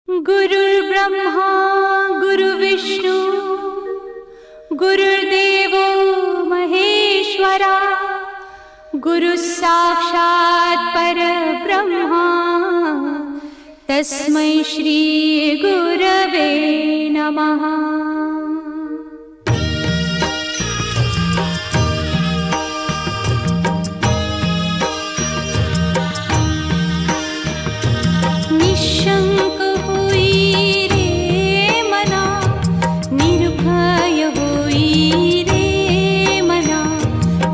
गुरुर्ब्रह्मा गुरुर्विष्णू गुरुर्देवो महेश्वरा गुरुः साक्षात् परब्रह्मा तस्मै श्री गुरवे नमः। निशंक होई रे मना, निर्भय होई रे मना,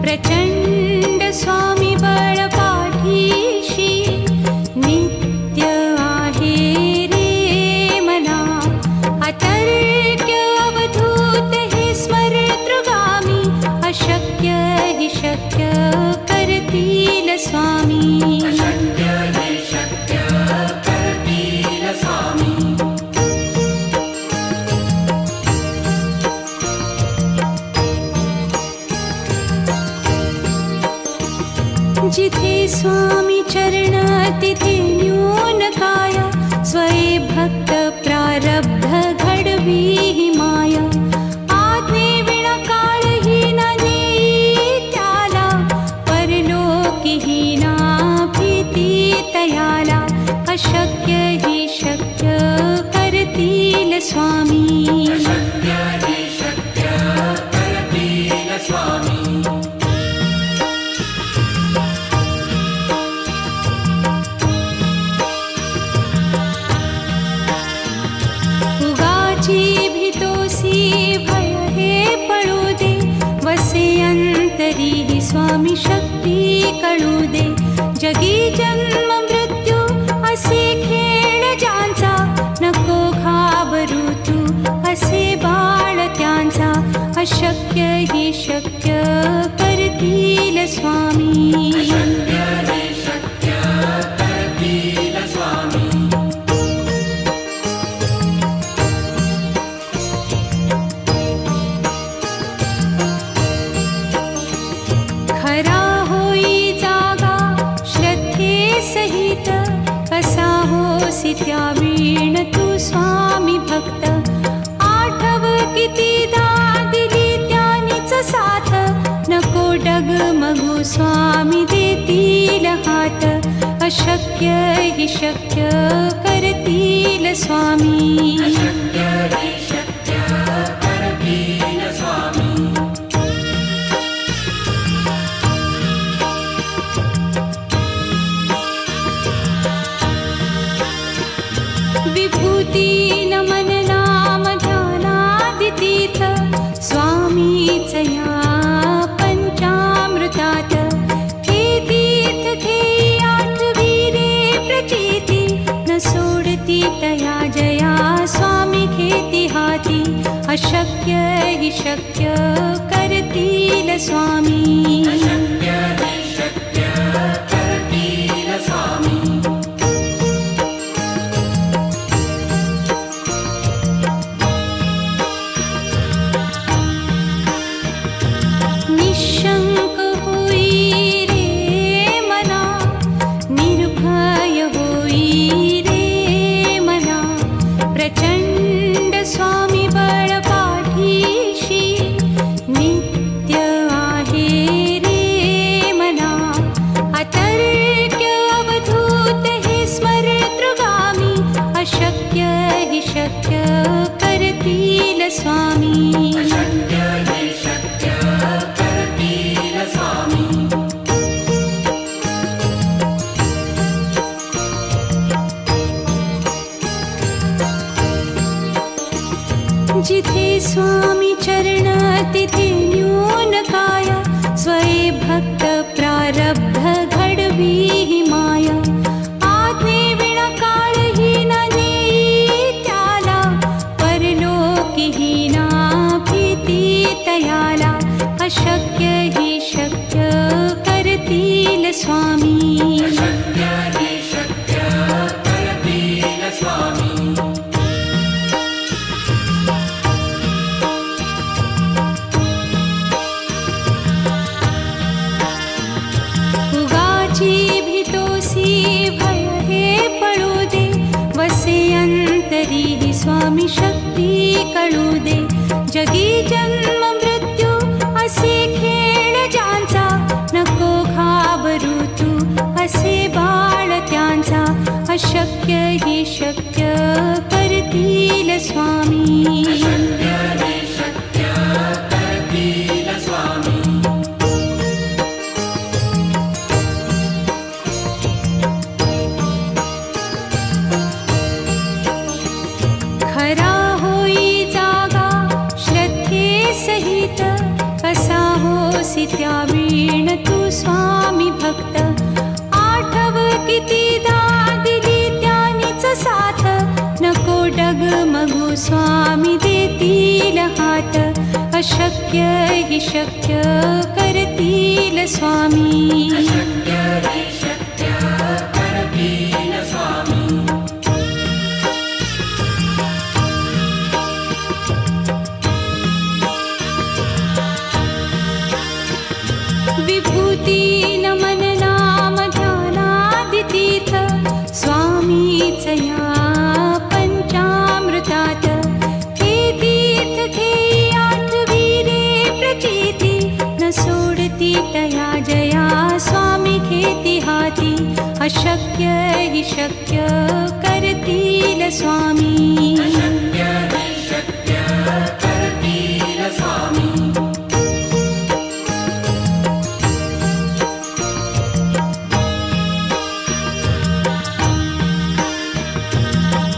प्रचंड स्वामी बळ पाठीशी नित्य आहे रे मना। अतर्क्य अवधूत हे स्मरतृगामी, अशक्य हि शक्य करतील स्वामी। जिथे स्वामी चरण तिथे न्यून काय, स्वये भक्त प्रारब्ध घडवी ही माया। आज्ञे विना काळहीन नेई त्याला, परलोकीहीना भीती तयाला। अशक्य हि शक्य करतील स्वामी। अंतरी ही स्वामी शक्ती कळू दे। जगी जन्म मृत्यू असे खेळ ज्यांचा, नको घाबरू तू असे बाळ त्यांचा। अशक्य ही शक्य करतील स्वामी। खरा होई जागा श्रद्धे सहित, कसा होसी त्या वीण तू स्वामी भक्त। आठव कितीदा दिली त्यानीच साथ, नको डगमगू स्वामी देतील हात। अशक्य हि शक्य करतील स्वामी। विभूती नमन नाम ध्यानादितीर्थ, स्वामीच या पंचामृतात। हे तीर्थ घेई आठवी रे प्रचिती, न सोडती तया जया स्वामी घेती हाती। अशक्य हि शक्य करतील स्वामी। निशंक होई रे मना, निर्भय होई रे मना, प्रचंड स्वामी बळ पाठीशी नित्य आहे रे मना। अतर्क्य अवधूत हे स्मरतृगामी, अशक्य हि शक्य करतील स्वामी। जिथे स्वामी चरण तिथे न्यून काय, स्वये भक्त प्रारब्ध घडवी ही माया। आज्ञे विना काळहीन नेई त्याला, परलोकीहीना भीती तयाला। अशक्य हि शक्य करतील स्वामी। उगाची भीतोसी भय हे पळू दे, वसे अंत तरीही स्वामी शक्ती कळू दे. जगी जन्म मृत्यू असे खेळ ज्यांचा, नको घाबरू तू असे बाळ त्यांचा. अशक्य ही शक्य करतील स्वामी. खरा होई जागा श्रद्धे सहित, कसा होसी त्या वीण तू स्वामी भक्त. आठव कितीदा दिली त्यानीच साथ, नको डगमगू स्वामी देतील हात. अशक्य ही शक्य करतील स्वामी. विभूती नमन नाम ध्यानादितीर्थ, स्वामीच या पंचामृतात. हे तीर्थ घेई आठविरे प्रचिती, न सोडती तया जया स्वामी घेती हाती. अशक्य ही शक्य करतील स्वामी.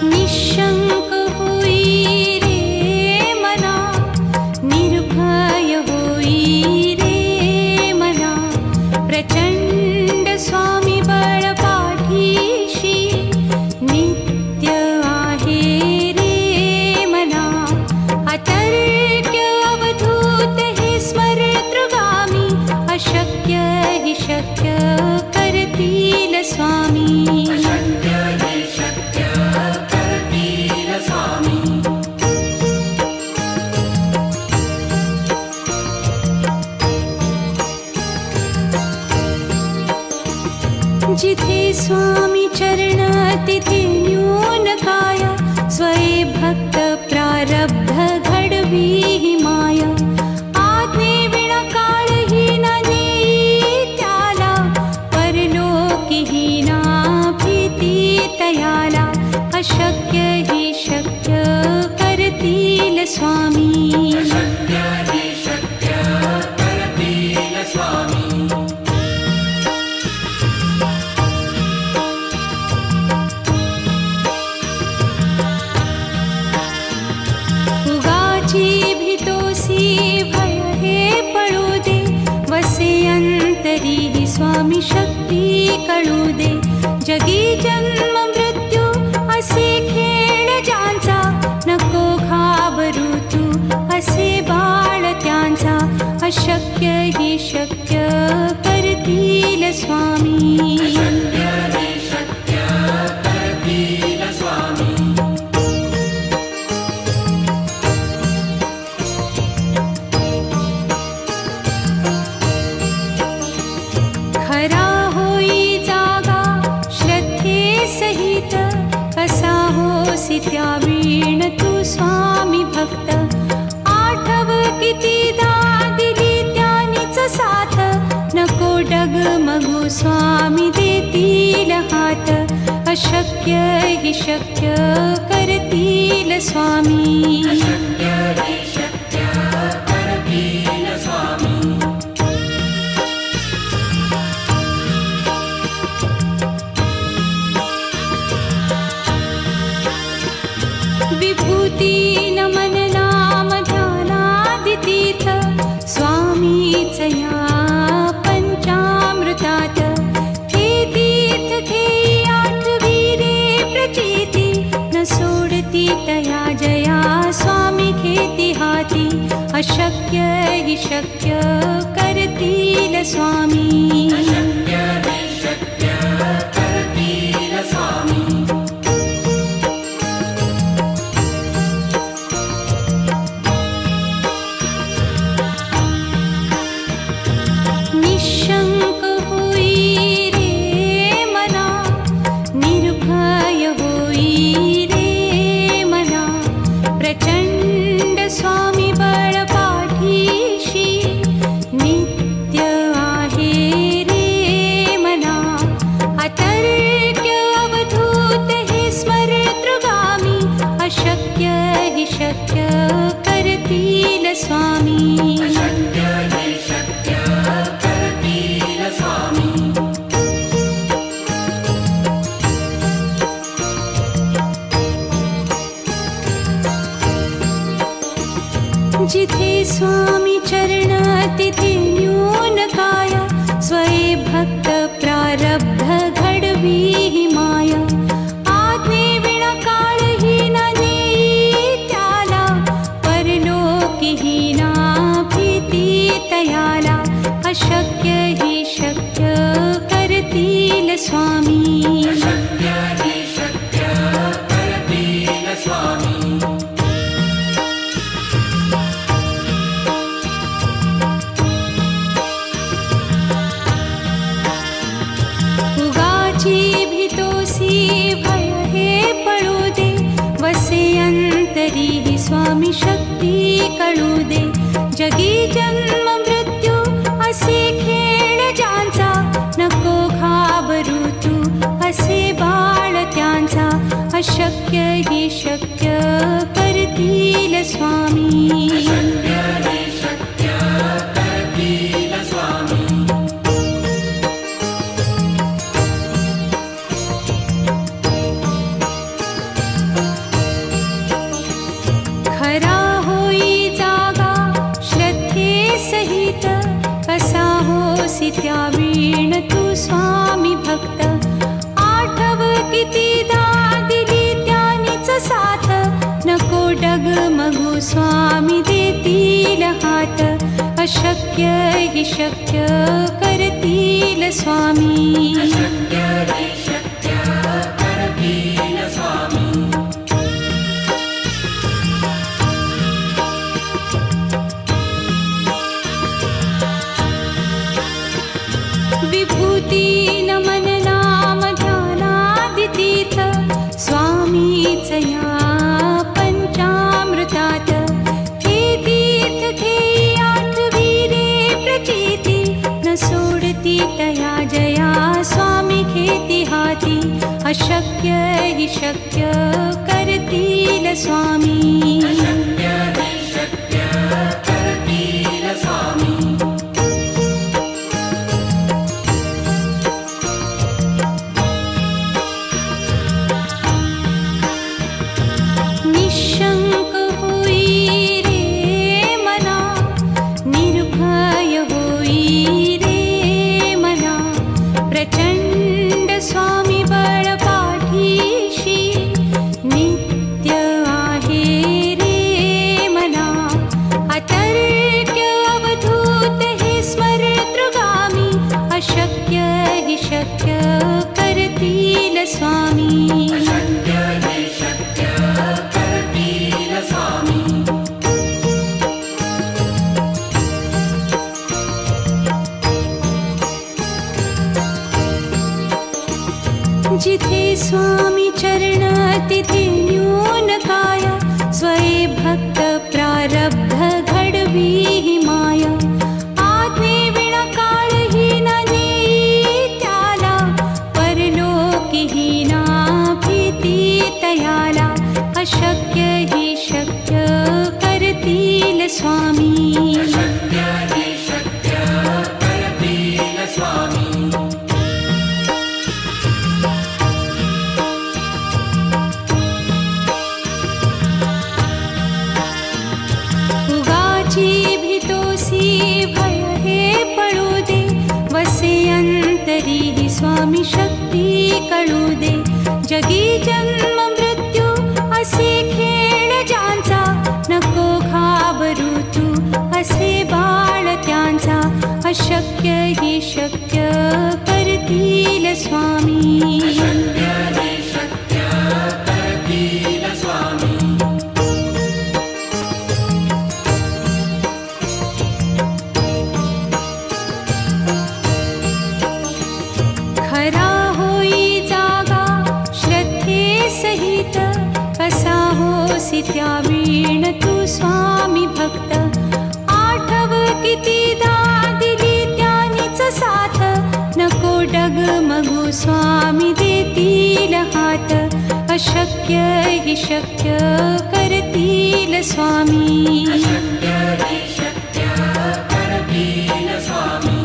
निशंक होई रे मना, निर्भय होई रे मना. प्रचंड स्वामी बळ पाठीशी, नित्य आहे रे मना. अतर्क्य अवधूत हे स्मरतृगामी, अशक्य हि शक्य करतील स्वामी. जिथे स्वामी चरण तिथे न्यून काय, स्वये भक्त प्रारब्ध घडवी ही माय. आज्ञे विना काळही न नेई त्याला, परलोकी ही ना भीती तयाला. अशक्य ही शक्य करतील स्वामी. भय हे पळू दे, वसे अंतरी ही स्वामी शक्ती कळू दे. जगी जन्म मृत्यू असे खेळ ज्यांचा, नको घाबरू तू असे बाळ त्यांचा. अशक्य ही शक्य करतील स्वामी. खरा होई जागा श्रद्धे सहित, कसा होसी त्या वीण तू स्वामी भक्त. आठव कितीदा दिली त्यानीच साथ, नको डगमगू स्वामी देतील हात. अशक्य हि शक्य करतील स्वामी. विभूती नमन नाम ध्यानादितीर्थ, स्वामीच या पंचामृतात. हे तीर्थ घेई आठविरे प्रचिती, न सोडती तया जया स्वामी घेती हाती. अशक्य हि शक्य करतील स्वामी. निशंक होई रे मना, निर्भय होई रे स्वामी अशक्य हि शक्य करतील स्वामी जिथे स्वामी चरण तिथे न्यून काया स्वये भक्त प्रारब्ध घडवी ही माया आज्ञे विना काळही न नेई त्याला परलोकीही ना भीती तयाला अशक्य हि शक्य करतील स्वामी अशक्य हि शक्य करतील स्वामी भय हे पळू दे वसे अंतरी ही स्वामी शक्ती कळू दे जगी जन्म मृत्यू असे खेळ ज्यांचा नको घाबरू तू असे बाळ त्यांचा अशक्य हि शक्य करतील स्वामी अशक्य हि शक्य करतील स्वामी त्या वीण तू स्वामी भक्त आठव कितीदा दिली त्यानीच साथ नको डगमगू स्वामी देतील हात अशक्य हि शक्य करतील स्वामी अशक्य हि शक्य करतील स्वामी विभूती नमन नाम ध्यानादितीर्थ स्वामीच या पंचामृतात हे तीर्थ घेई आठवी रे प्रचिती न सोडती तया जया स्वामी घेती हाती अशक्य हि शक्य करतील स्वामी अशक्य हि शक्य करतील स्वामी निशंक होई रे मना निर्भय होई रे मना प्रचंड स्वामी बळ पाठीशी नित्य आहे रे मना अतर्क्य अवधूत हे स्मरतृगामी अशक्य हि शक्य करतील स्वामी अशक्य हि शक्य करतील स्वामी जिथे स्वामी चरण तिथे न्यून काया स्वये भक्त प्रारब्ध घडवी ही माया आज्ञे विना काळही न नेई त्याला परलोकीही ना भीती तयाला अशक्य हि शक्य करतील स्वामी अशक्य हि शक्य करतील स्वामी भय हे पळू दे वसे अंतरी ही स्वामी शक्ती कळू दे जगी जन्म मृत्यू असे खेळ ज्यांचा नको घाबरू तू असे बाळ त्यांचा अशक्य हि शक्य करतील स्वामी अशक्य हि शक्य करतील स्वामी त्या वीण तू स्वामी भक्त आठव कितीदा दिली त्यानीच साथ नको डगमगू स्वामी देतील हात अशक्य हि शक्य करतील स्वामी. अशक्य हि शक्य करतील स्वामी.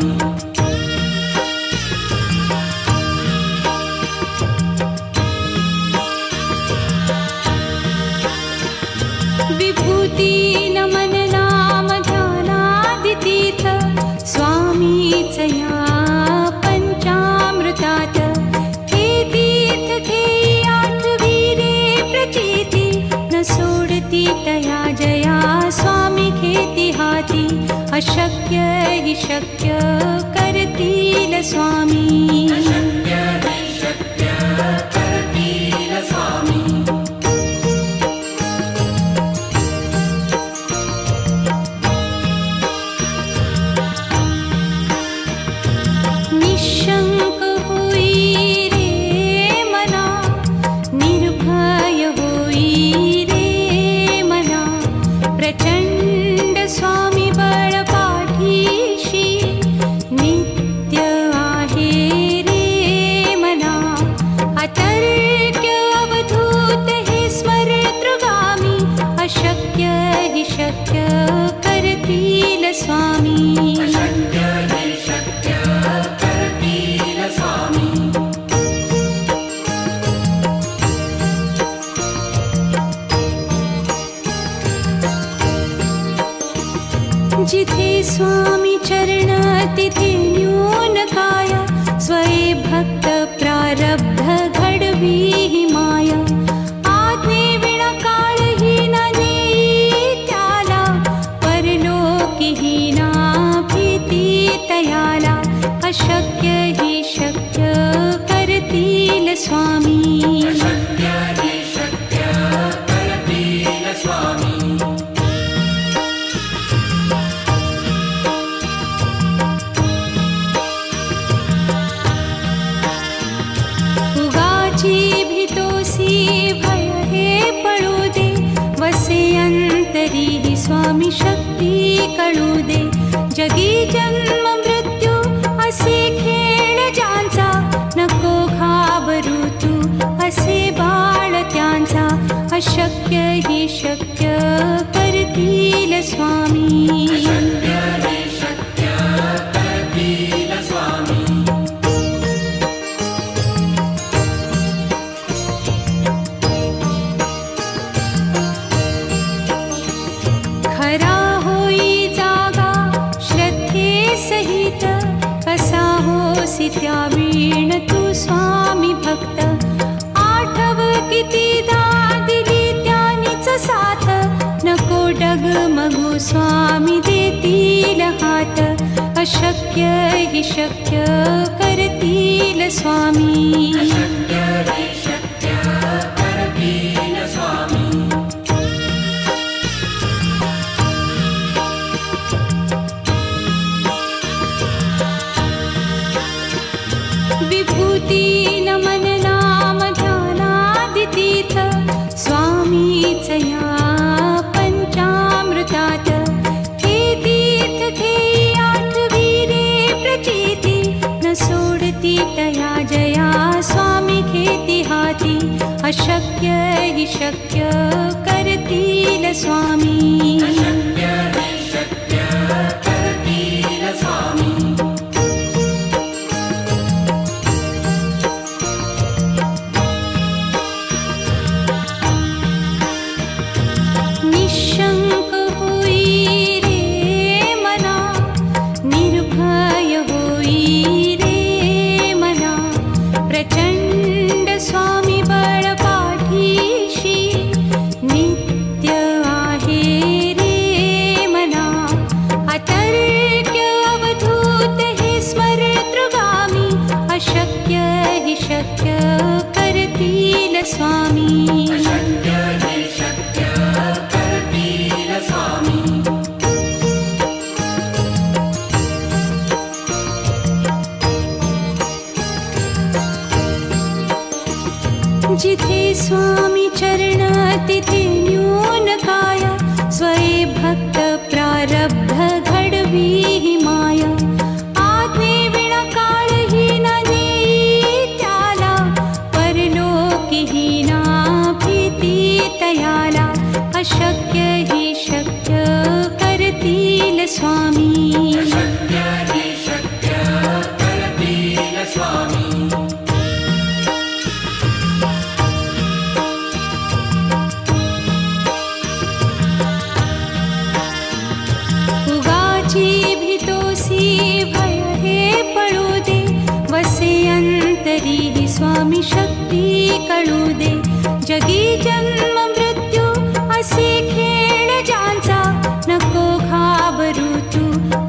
विभूती नमन नाम ध्यानादितीर्थ स्वामीच या पंचामृतात. हे तीर्थ घेई आठविरे प्रचिती न सोडती तया जया स्वामी घेती हाती. अशक्य हि शक्य करतील स्वामी. अशक्य हि शक्य करतील स्वामी. निशंक होई रे मना, निर्भय होई रे मना. प्रचंड स्वामी बळ पाठीशी नित्य आहे रे मना. अतर्क्य अवधूत हे स्मरतृगामी. अशक्य हि शक्य करतील स्वामी. अशक्य हि शक्य करतील स्वामी. जिथे स्वामी चरण तिथे न्यून काय. स्वये भक्त प्रारब्ध घडवी ही माया. आज्ञे विना काळही न नेई त्याला. परलोकीही ना भीती तयाला. अशक्य हि शक्य करतील स्वामी. अशक्य हि शक्य करतील स्वामी. उगाची भीतोसी भय हे पळू दे. वसे अंतरी ही स्वामी शक्ती कळू दे. जगी जन्म मृत्यू असे खेळ ज्यांचा. नको घाबरू तू असे बाळ त्यांचा. अशक्य हि शक्य करतील स्वामी. अशक्य हि शक्य करतील स्वामी. खरा होई जागा श्रद्धे सहित. कसा होसी त्या वीण तू स्वामी भक्त. आठव कितीदा दिली त्यानीच साथ. नको डगमगू स्वामी देतील हात. अशक्य हि शक्य करतील स्वामी. अशक्य हि शक्य करतील स्वामी. विभूती नमन नाम ध्यानादितीर्थ स्वामीच या पंचामृतात. हे तीर्थ घेई आठविरे प्रचिती न सोडती तया जया स्वामी घेती हाती. अशक्य हि शक्य करतील स्वामी. अशक्य हि शक्य करतील स्वामी. निशंक होई रे मना, निर्भय होई रे मना. प्रचंड स्वामी बळ पाठीशी नित्य आहे रे मना. अतर्क्य अवधूत हे स्मरतृगामी. अशक्य हि शक्य करतील स्वामी. अशक्य हि शक्य करतील स्वामी. जिथे स्वामी चरण तिथे न्यून काय. स्वये भक्त प्रारब्ध घडवी ही माया. आज्ञे विना काळही न नेई त्याला. परलोकीही ना भीती तयाला. अशक्य हि शक्य करतील स्वामी अशक्य हि शक्य करतील स्वामी उगाची भीतोसी भय हे पळू दे वसे अंतरी हि स्वामी शक्ती कळू दे जगी जन्म मृत्यू असे खेळ ज्यांचा नको घाबरू तू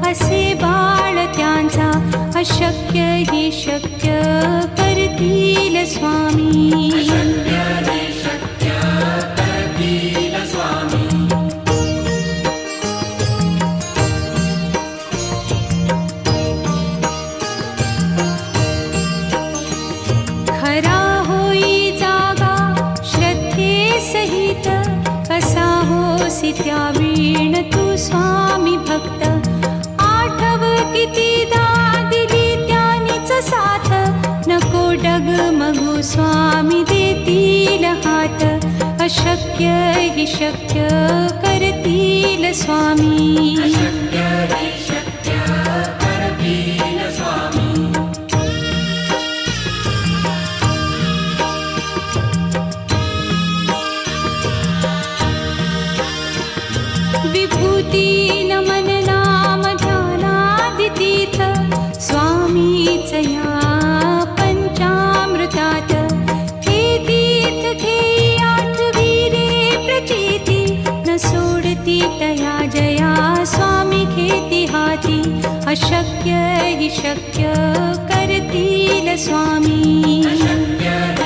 असे बाळ त्यांचा अशक्य हि शक्य करतील स्वामी अशक्य हि शक्य करतील स्वामी खरा होई जागा श्रद्धे सहित कसा होसी त्या वीण तू स्वामी भक्त आठव कितीदा दिली त्यानीच साथ नको डगमगू स्वामी देतील हात अशक्य हि शक्य करतील स्वामी अशक्य हि शक्य करतील स्वामी विभूती नमन नाम ध्यानादितीर्थ स्वामीच या पंचामृतात हे तीर्थ घेई आठवी रे प्रचिती न सोडती तया जया स्वामी घेती हाती अशक्य हि शक्य करतील स्वामी अशक्य